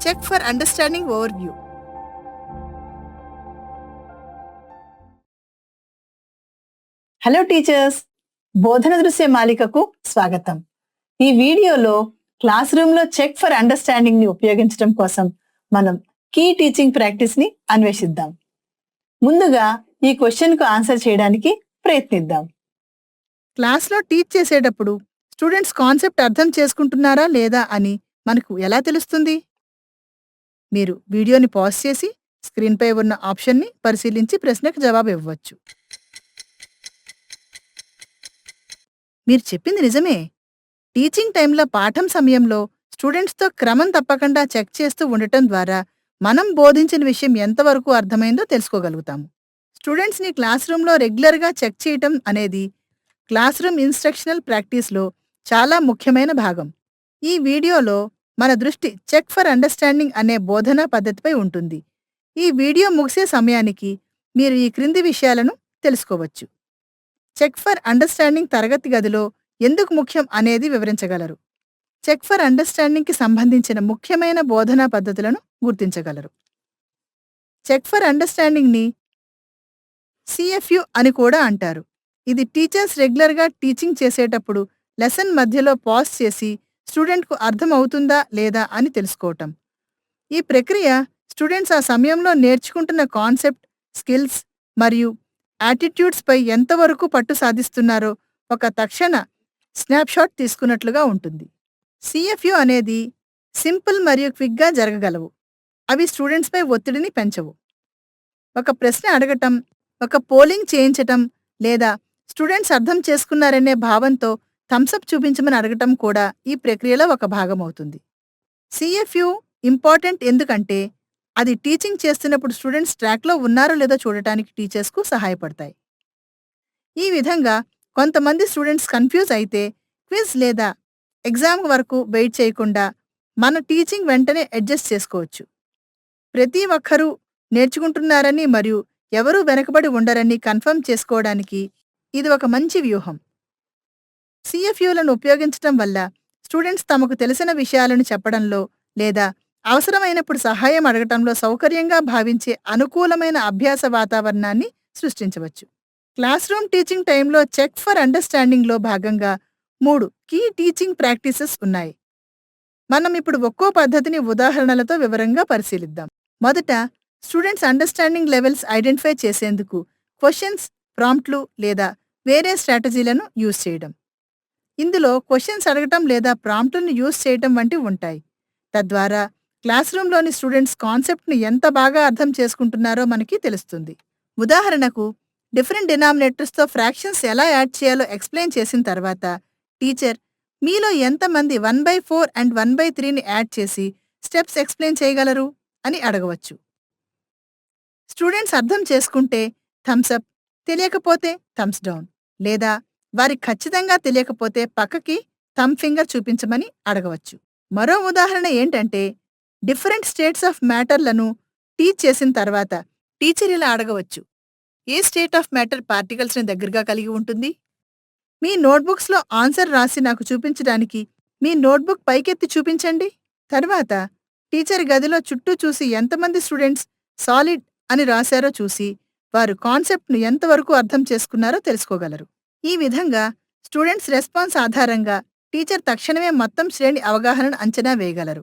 Check for understanding overview. Hello teachers, బోధన దృశ్య మాలికకు స్వాగతం. ఈ వీడియోలో క్లాస్ రూమ్ లో చెక్ ఫర్ అండర్స్టాండింగ్ ని ఉపయోగించడం కోసం మనం కీ టీచింగ్ ప్రాక్టీస్ ని అన్వేషిద్దాం. ముందుగా ఈ క్వశ్చన్ కు ఆన్సర్ చేయడానికి ప్రయత్నిద్దాం. క్లాస్లో టీచ్ చేసేటప్పుడు స్టూడెంట్స్ కాన్సెప్ట్ అర్థం చేసుకుంటున్నారా లేదా అని మనకు ఎలా తెలుస్తుంది? మీరు వీడియోని పాజ్ చేసి స్క్రీన్పై ఉన్న ఆప్షన్ని పరిశీలించి ప్రశ్నకు జవాబు ఇవ్వవచ్చు. మీరు చెప్పింది నిజమే. టీచింగ్ టైంలో పాఠం సమయంలో స్టూడెంట్స్తో క్రమం తప్పకుండా చెక్ చేస్తూ ఉండటం ద్వారా మనం బోధించిన విషయం ఎంతవరకు అర్థమైందో తెలుసుకోగలుగుతాము. స్టూడెంట్స్ని క్లాస్ రూమ్లో రెగ్యులర్గా చెక్ చేయటం అనేది క్లాస్ రూమ్ ఇన్స్ట్రక్షనల్ ప్రాక్టీస్లో చాలా ముఖ్యమైన భాగం. ఈ వీడియోలో మన దృష్టి చెక్ ఫర్ అండర్స్టాండింగ్ అనే బోధనా పద్ధతిపై ఉంటుంది. ఈ వీడియో ముగిసే సమయానికి మీరు ఈ క్రింది విషయాలను తెలుసుకోవచ్చు. చెక్ ఫర్ అండర్స్టాండింగ్ తరగతి గదిలో ఎందుకు ముఖ్యం అనేది వివరించగలరు. చెక్ ఫర్ అండర్స్టాండింగ్కి సంబంధించిన ముఖ్యమైన బోధనా పద్ధతులను గుర్తించగలరు. చెక్ ఫర్ అండర్స్టాండింగ్ని CFU అని కూడా అంటారు. ఇది టీచర్స్ రెగ్యులర్గా టీచింగ్ చేసేటప్పుడు లెసన్ మధ్యలో పాజ్ చేసి స్టూడెంట్కు అర్థం అవుతుందా లేదా అని తెలుసుకోవటం. ఈ ప్రక్రియ స్టూడెంట్స్ ఆ సమయంలో నేర్చుకుంటున్న కాన్సెప్ట్, స్కిల్స్ మరియు యాటిట్యూడ్స్పై ఎంతవరకు పట్టు సాధిస్తున్నారో ఒక తక్షణ స్నాప్షాట్ తీసుకున్నట్లుగా ఉంటుంది. CFU అనేది సింపుల్ మరియు క్విక్గా జరగగలవు. అవి స్టూడెంట్స్పై ఒత్తిడిని పెంచవు. ఒక ప్రశ్న అడగటం, ఒక పోలింగ్ చేయించటం లేదా స్టూడెంట్స్ అర్థం చేసుకున్నారనే భావంతో థమ్సప్ చూపించమని అడగటం కూడా ఈ ప్రక్రియలో ఒక భాగమవుతుంది. CFU ఇంపార్టెంట్ ఎందుకంటే అది టీచింగ్ చేస్తున్నప్పుడు స్టూడెంట్స్ ట్రాక్లో ఉన్నారో లేదో చూడటానికి టీచర్స్కు సహాయపడతాయి. ఈ విధంగా కొంతమంది స్టూడెంట్స్ కన్ఫ్యూజ్ అయితే క్విజ్ లేదా ఎగ్జామ్ వరకు వెయిట్ చేయకుండా మన టీచింగ్ వెంటనే అడ్జస్ట్ చేసుకోవచ్చు. ప్రతి ఒక్కరూ నేర్చుకుంటున్నారని మరియు ఎవరూ వెనకబడి ఉండరని కన్ఫర్మ్ చేసుకోవడానికి ఇది ఒక మంచి వ్యూహం. CFUలను ఉపయోగించటం వల్ల స్టూడెంట్స్ తమకు తెలిసిన విషయాలను చెప్పడంలో లేదా అవసరమైనప్పుడు సహాయం అడగటంలో సౌకర్యంగా భావించే అనుకూలమైన అభ్యాస వాతావరణాన్ని సృష్టించవచ్చు. క్లాస్ రూమ్ టీచింగ్ టైంలో చెక్ ఫర్ అండర్స్టాండింగ్లో భాగంగా 3 కీ టీచింగ్ ప్రాక్టీసెస్ ఉన్నాయి. మనం ఇప్పుడు ఒక్కో పద్ధతిని ఉదాహరణలతో వివరంగా పరిశీలిద్దాం. మొదట, స్టూడెంట్స్ అండర్స్టాండింగ్ లెవెల్స్ ఐడెంటిఫై చేసేందుకు క్వశ్చన్స్, ప్రాంప్ట్లు లేదా వేరే స్ట్రాటజీలను యూజ్ చేయడం. ఇందులో క్వశ్చన్స్ అడగటం లేదా ప్రాంప్ట్లను యూజ్ చేయటం వంటివి ఉంటాయి. తద్వారా క్లాస్ రూమ్లోని స్టూడెంట్స్ కాన్సెప్ట్ని ఎంత బాగా అర్థం చేసుకుంటున్నారో మనకి తెలుస్తుంది. ఉదాహరణకు, డిఫరెంట్ డినామినేటర్స్తో ఫ్రాక్షన్స్ ఎలా యాడ్ చేయాలో ఎక్స్ప్లెయిన్ చేసిన తర్వాత టీచర్ మీలో ఎంతమంది 1/4 అండ్ 1/3ని యాడ్ చేసి స్టెప్స్ ఎక్స్ప్లెయిన్ చేయగలరు అని అడగవచ్చు. స్టూడెంట్స్ అర్థం చేసుకుంటే థమ్సప్, తెలియకపోతే థమ్స్ డౌన్ లేదా వారికి ఖచ్చితంగా తెలియకపోతే పక్కకి థమ్ ఫింగర్ చూపించమని అడగవచ్చు. మరో ఉదాహరణ ఏంటంటే, డిఫరెంట్ స్టేట్స్ ఆఫ్ మ్యాటర్లను టీచ్ చేసిన తర్వాత టీచర్ ఇలా అడగవచ్చు: ఏ స్టేట్ ఆఫ్ మ్యాటర్ పార్టికల్స్ని దగ్గరగా కలిగి ఉంటుంది? మీ నోట్బుక్స్లో ఆన్సర్ రాసి నాకు చూపించడానికి మీ నోట్బుక్ పైకెత్తి చూపించండి. తర్వాత టీచర్ గదిలో చుట్టూ చూసి ఎంతమంది స్టూడెంట్స్ సాలిడ్ అని రాశారో చూసి వారు కాన్సెప్ట్ను ఎంతవరకు అర్థం చేసుకున్నారో తెలుసుకోగలరు. ఈ విధంగా స్టూడెంట్స్ రెస్పాన్స్ ఆధారంగా టీచర్ తక్షణమే మొత్తం శ్రేణి అవగాహనను అంచనా వేయగలరు.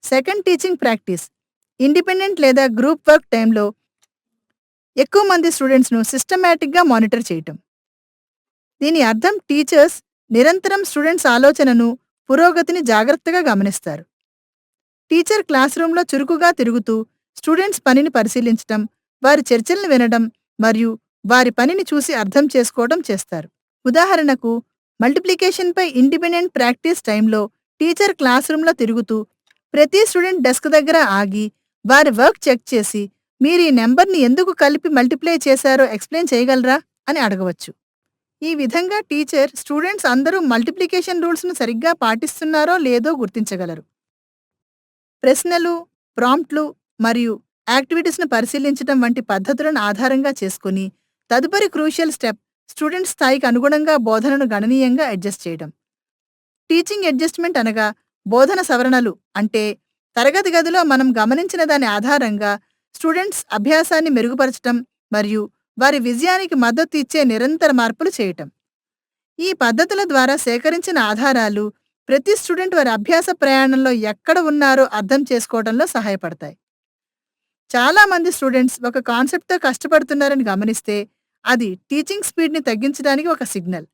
సెకండ్ టీచింగ్ ప్రాక్టీస్, ఇండిపెండెంట్ లేదా గ్రూప్ వర్క్ టైంలో ఎక్కువ మంది స్టూడెంట్స్ను సిస్టమాటిక్గా మానిటర్ చేయటం. దీని అర్థం టీచర్స్ నిరంతరం స్టూడెంట్స్ ఆలోచనను, పురోగతిని జాగ్రత్తగా గమనిస్తారు. టీచర్ క్లాస్ రూమ్లో చురుకుగా తిరుగుతూ స్టూడెంట్స్ పనిని పరిశీలించటం, వారి చర్చలను వినడం మరియు వారి పనిని చూసి అర్థం చేసుకోవడం చేస్తారు. ఉదాహరణకు, మల్టిప్లికేషన్పై ఇండిపెండెంట్ ప్రాక్టీస్ టైంలో టీచర్ క్లాస్ రూమ్లో తిరుగుతూ ప్రతి స్టూడెంట్ డెస్క్ దగ్గర ఆగి వారి వర్క్ చెక్ చేసి మీరు ఈ నెంబర్ని ఎందుకు కలిపి మల్టిప్లై చేశారో ఎక్స్ప్లెయిన్ చేయగలరా అని అడగవచ్చు. ఈ విధంగా టీచర్ స్టూడెంట్స్ అందరూ మల్టిప్లికేషన్ రూల్స్ను సరిగ్గా పాటిస్తున్నారో లేదో గుర్తించగలరు. ప్రశ్నలు, ప్రాంప్ట్లు మరియు యాక్టివిటీస్ను పరిశీలించడం వంటి పద్ధతులను ఆధారంగా చేసుకుని తదుపరి క్రూషియల్ స్టెప్ స్టూడెంట్స్ స్థాయికి అనుగుణంగా బోధనను గణనీయంగా అడ్జస్ట్ చేయడం. టీచింగ్ అడ్జస్ట్మెంట్ అనగా బోధన సవరణలు అంటే తరగతి గదిలో మనం గమనించిన దాని ఆధారంగా స్టూడెంట్స్ అభ్యాసాన్ని మెరుగుపరచటం మరియు వారి విజయానికి మద్దతు ఇచ్చే నిరంతర మార్పులు చేయటం. ఈ పద్ధతుల ద్వారా సేకరించిన ఆధారాలు ప్రతి స్టూడెంట్ వారి అభ్యాస ప్రయాణంలో ఎక్కడ ఉన్నారో అర్థం చేసుకోవడంలో సహాయపడతాయి. చాలా మంది స్టూడెంట్స్ ఒక కాన్సెప్ట్తో కష్టపడుతున్నారని గమనిస్తే అది టీచింగ్ స్పీడ్ని తగ్గించడానికి ఒక సిగ్నల్.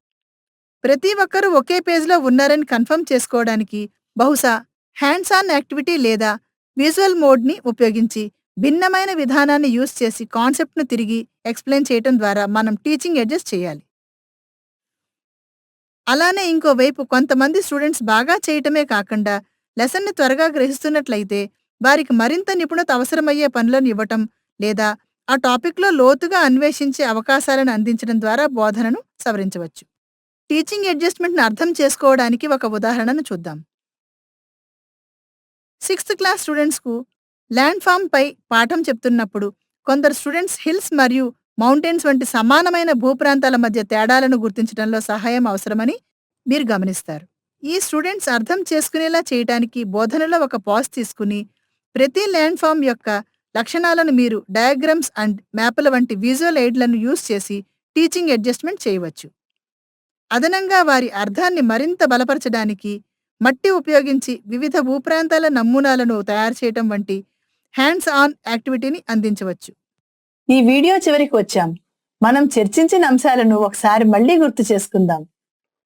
ప్రతి ఒక్కరూ ఒకే పేజ్లో ఉన్నారని కన్ఫర్మ్ చేసుకోవడానికి బహుశా హ్యాండ్స్ ఆన్ యాక్టివిటీ లేదా విజువల్ మోడ్ని ఉపయోగించి భిన్నమైన విధానాన్ని యూజ్ చేసి కాన్సెప్ట్ను తిరిగి ఎక్స్ప్లెయిన్ చేయటం ద్వారా మనం టీచింగ్ అడ్జస్ట్ చేయాలి. అలానే ఇంకోవైపు కొంతమంది స్టూడెంట్స్ బాగా చేయటమే కాకుండా లెసన్ని త్వరగా గ్రహిస్తున్నట్లయితే వారికి మరింత నిపుణత అవసరమయ్యే పనులను ఇవ్వటం లేదా ఆ టాపిక్లో లోతుగా అన్వేషించే అవకాశాలను అందించడం ద్వారా బోధనను సవరించవచ్చు. టీచింగ్ అడ్జస్ట్మెంట్ను అర్థం చేసుకోవడానికి ఒక ఉదాహరణను చూద్దాం. 6th క్లాస్ స్టూడెంట్స్కు ల్యాండ్ ఫామ్ పై పాఠం చెప్తున్నప్పుడు కొందరు స్టూడెంట్స్ హిల్స్ మరియు మౌంటైన్స్ వంటి సమానమైన భూప్రాంతాల మధ్య తేడాలను గుర్తించడంలో సహాయం అవసరమని మీరు గమనిస్తారు. ఈ స్టూడెంట్స్ అర్థం చేసుకునేలా చేయటానికి బోధనలో ఒక పాజ్ తీసుకుని ప్రతి ల్యాండ్ ఫామ్ యొక్క లక్షణాలను మీరు డయాగ్రమ్స్ అండ్ మ్యాపుల వంటి విజువల్ ఎయిడ్లను యూజ్ చేసి టీచింగ్ అడ్జస్ట్మెంట్ చేయవచ్చు. అదనంగా వారి అర్థాన్ని మరింత బలపరచడానికి మట్టి ఉపయోగించి వివిధ భూప్రాంతాల నమూనాలను తయారు చేయటం వంటి హ్యాండ్స్ ఆన్ యాక్టివిటీని అందించవచ్చు. ఈ వీడియో చివరికి వచ్చాం. మనం చర్చించిన అంశాలను ఒకసారి మళ్ళీ గుర్తు చేసుకుందాం.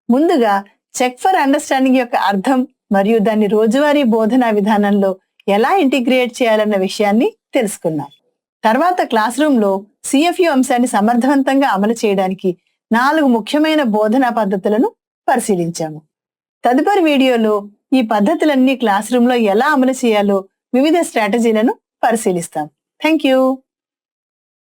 ముందుగా చెక్ ఫర్ అండర్స్టాండింగ్ యొక్క అర్థం మరియు దాన్ని రోజువారీ బోధనా విధానంలో ఎలా ఇంటిగ్రేట్ చేయాలన్న విషయాన్ని తెలుసుకున్నాం. తర్వాత క్లాస్ రూమ్లో CFU అంశాన్ని సమర్థవంతంగా అమలు చేయడానికి 4 ముఖ్యమైన బోధనా పద్ధతులను పరిశీలించాము. తదుపరి వీడియోలో ఈ పద్ధతులన్నీ క్లాస్ రూమ్లో ఎలా అమలు చేయాలో వివిధ స్ట్రాటజీలను పరిశీలిస్తాం. Thank you.